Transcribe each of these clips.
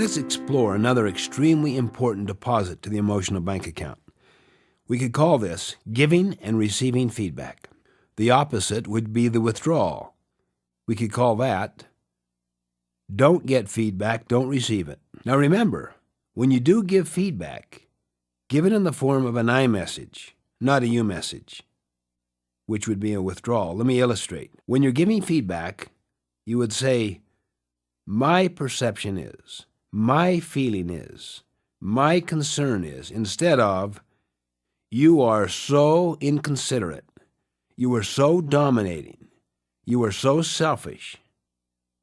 us explore another extremely important deposit to the emotional bank account. We could call this giving and receiving feedback. The opposite would be the withdrawal. We could call that don't get feedback, don't receive it. Now remember, when you do give feedback, give it in the form of an I message, not a you message, which would be a withdrawal. Let me illustrate. When you're giving feedback, you would say, my perception is, my feeling is, my concern is, instead of, you are so inconsiderate, you are so dominating, you are so selfish.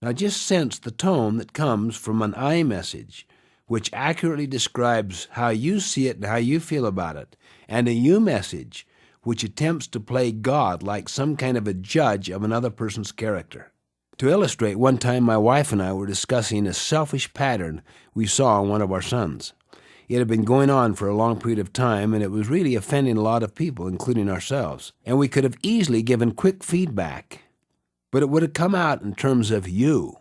Now just sense the tone that comes from an I message, which accurately describes how you see it and how you feel about it, and a you message, which attempts to play God like some kind of a judge of another person's character. To illustrate, one time my wife and I were discussing a selfish pattern we saw in one of our sons. It had been going on for a long period of time, and it was really offending a lot of people, including ourselves. And we could have easily given quick feedback, but it would have come out in terms of you.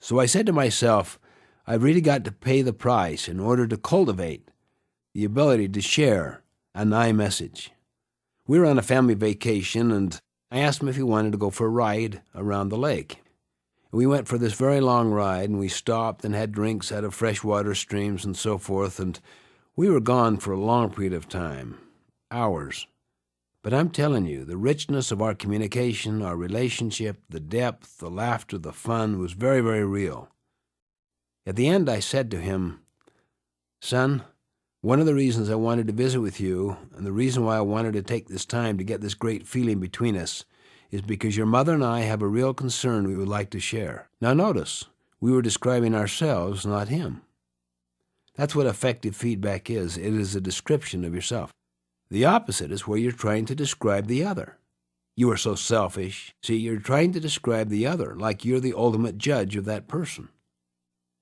So I said to myself, I've really got to pay the price in order to cultivate the ability to share an I message. We were on a family vacation, and I asked him if he wanted to go for a ride around the lake. We went for this very long ride, and we stopped and had drinks out of freshwater streams and so forth, and we were gone for a long period of time, hours. But I'm telling you, the richness of our communication, our relationship, the depth, the laughter, the fun was very, very real. At the end, I said to him, son, one of the reasons I wanted to visit with you, and the reason why I wanted to take this time to get this great feeling between us, is because your mother and I have a real concern we would like to share. Now notice, we were describing ourselves, not him. That's what effective feedback is. It is a description of yourself. The opposite is where you're trying to describe the other. You are so selfish. See, you're trying to describe the other like you're the ultimate judge of that person.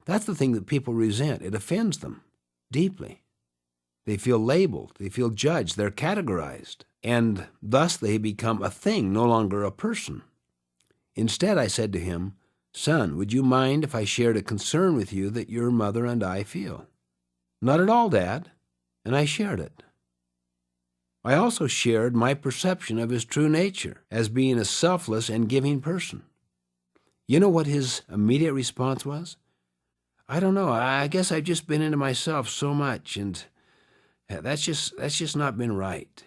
That's the thing that people resent. It offends them deeply. They feel labeled. They feel judged. They're categorized. And thus they become a thing, no longer a person. Instead, I said to him, son, would you mind if I shared a concern with you that your mother and I feel? Not at all, Dad. And I shared it. I also shared my perception of his true nature as being a selfless and giving person. You know what his immediate response was? I don't know. I guess I've just been into myself so much, and that's just not been right.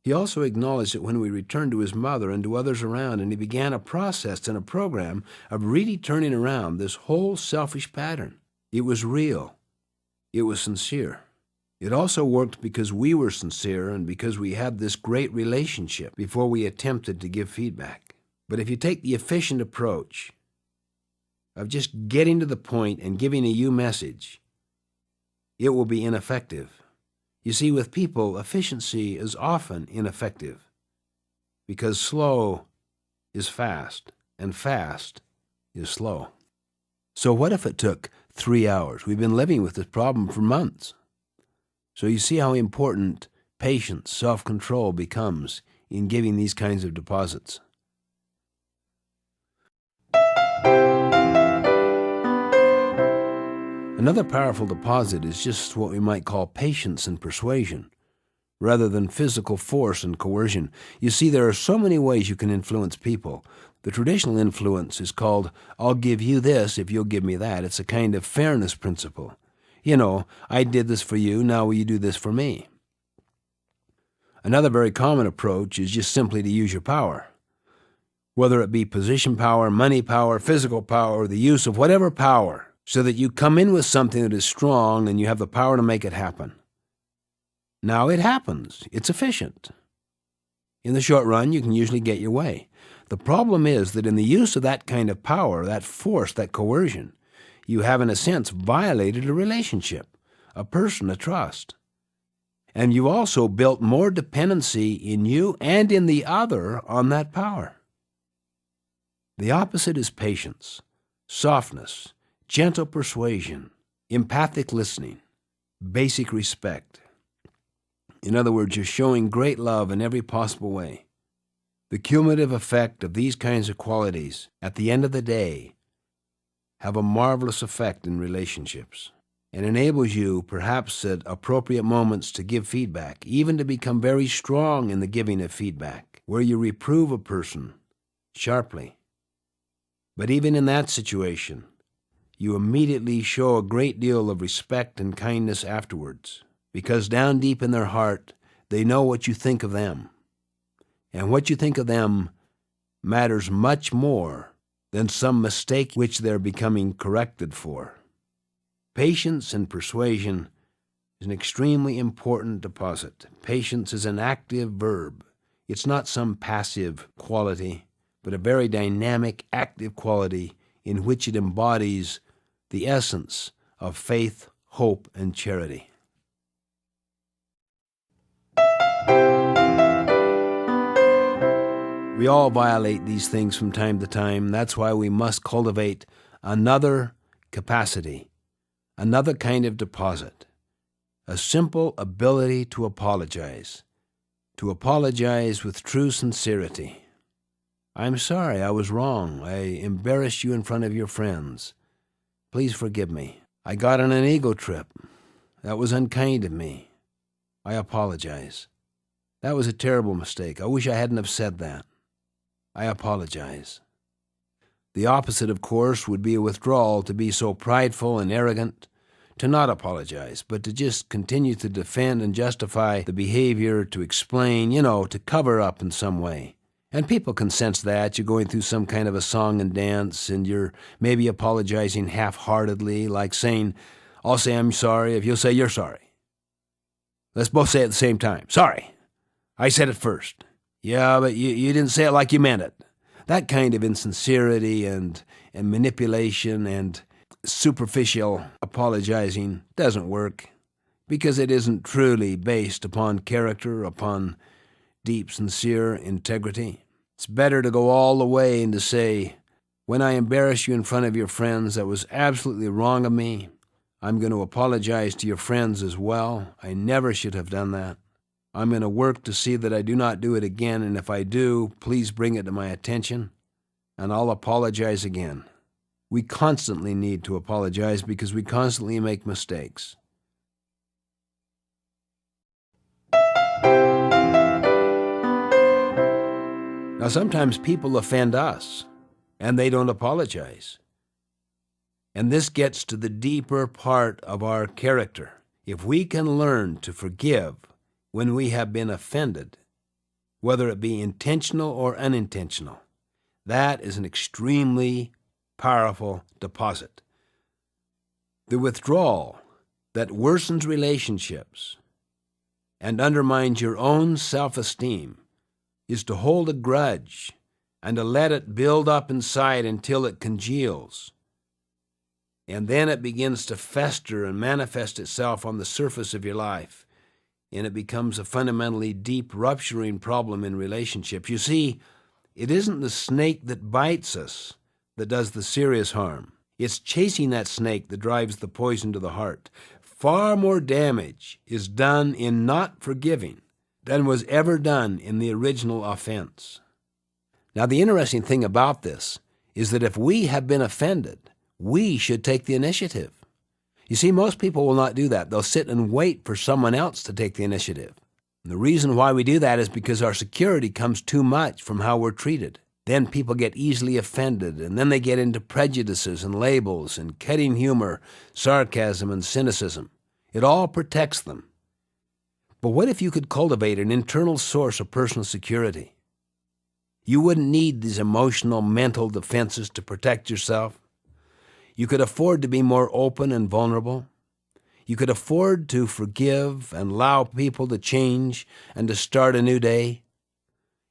He also acknowledged that when we returned to his mother and to others around, and he began a process and a program of really turning around this whole selfish pattern. It was real. It was sincere. It also worked because we were sincere and because we had this great relationship before we attempted to give feedback. But if you take the efficient approach of just getting to the point and giving a you message, it will be ineffective. You see, with people, efficiency is often ineffective because slow is fast and fast is slow. So what if it took 3 hours? We've been living with this problem for months. So you see how important patience, self-control becomes in giving these kinds of deposits. Another powerful deposit is just what we might call patience and persuasion, rather than physical force and coercion. You see, there are so many ways you can influence people. The traditional influence is called, I'll give you this if you'll give me that. It's a kind of fairness principle. You know, I did this for you, now will you do this for me? Another very common approach is just simply to use your power. Whether it be position power, money power, physical power, the use of whatever power, so that you come in with something that is strong and you have the power to make it happen. Now it happens. It's efficient. In the short run, you can usually get your way. The problem is that in the use of that kind of power, that force, that coercion, you have, in a sense, violated a relationship, a person, a trust. And you also built more dependency in you and in the other on that power. The opposite is patience, softness, gentle persuasion, empathic listening, basic respect. In other words, you're showing great love in every possible way. The cumulative effect of these kinds of qualities, at the end of the day, have a marvelous effect in relationships and enables you, perhaps at appropriate moments, to give feedback, even to become very strong in the giving of feedback, where you reprove a person sharply. But even in that situation, you immediately show a great deal of respect and kindness afterwards, because down deep in their heart, they know what you think of them. And what you think of them matters much more than some mistake which they're becoming corrected for. Patience and persuasion is an extremely important deposit. Patience is an active verb. It's not some passive quality, but a very dynamic, active quality in which it embodies the essence of faith, hope, and charity. We all violate these things from time to time. That's why we must cultivate another capacity, another kind of deposit, a simple ability to apologize with true sincerity. I'm sorry, I was wrong. I embarrassed you in front of your friends. Please forgive me. I got on an ego trip. That was unkind of me. I apologize. That was a terrible mistake. I wish I hadn't have said that. I apologize. The opposite, of course, would be a withdrawal, to be so prideful and arrogant, to not apologize, but to just continue to defend and justify the behavior, to explain, to cover up in some way. And people can sense that. You're going through some kind of a song and dance, and you're maybe apologizing half-heartedly, like saying, I'll say I'm sorry if you'll say you're sorry. Let's both say it at the same time. Sorry. I said it first. Yeah, but you didn't say it like you meant it. That kind of insincerity and manipulation and superficial apologizing doesn't work, because it isn't truly based upon character, upon deep, sincere integrity. It's better to go all the way and to say, when I embarrass you in front of your friends, that was absolutely wrong of me. I'm going to apologize to your friends as well. I never should have done that. I'm going to work to see that I do not do it again, and if I do, please bring it to my attention, and I'll apologize again. We constantly need to apologize because we constantly make mistakes. Now, sometimes people offend us, and they don't apologize. And this gets to the deeper part of our character. If we can learn to forgive when we have been offended, whether it be intentional or unintentional, that is an extremely powerful deposit. The withdrawal that worsens relationships and undermines your own self-esteem is to hold a grudge and to let it build up inside until it congeals. And then it begins to fester and manifest itself on the surface of your life, and it becomes a fundamentally deep, rupturing problem in relationships. You see, it isn't the snake that bites us that does the serious harm. It's chasing that snake that drives the poison to the heart. Far more damage is done in not forgiving than was ever done in the original offense. Now, the interesting thing about this is that if we have been offended, we should take the initiative. You see, most people will not do that. They'll sit and wait for someone else to take the initiative. And the reason why we do that is because our security comes too much from how we're treated. Then people get easily offended, and then they get into prejudices and labels and cutting humor, sarcasm and cynicism. It all protects them. But what if you could cultivate an internal source of personal security? You wouldn't need these emotional, mental defenses to protect yourself. You could afford to be more open and vulnerable. You could afford to forgive and allow people to change and to start a new day.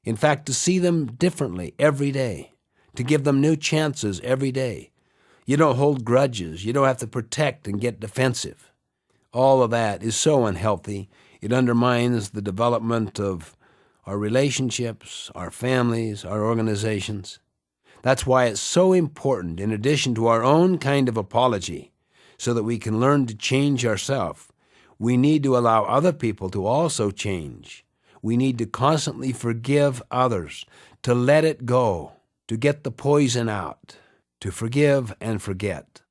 In fact, to see them differently every day, to give them new chances every day. You don't hold grudges. You don't have to protect and get defensive. All of that is so unhealthy. It undermines the development of our relationships, our families, our organizations. That's why it's so important, in addition to our own kind of apology, so that we can learn to change ourselves, we need to allow other people to also change. We need to constantly forgive others, to let it go, to get the poison out. to forgive and forget.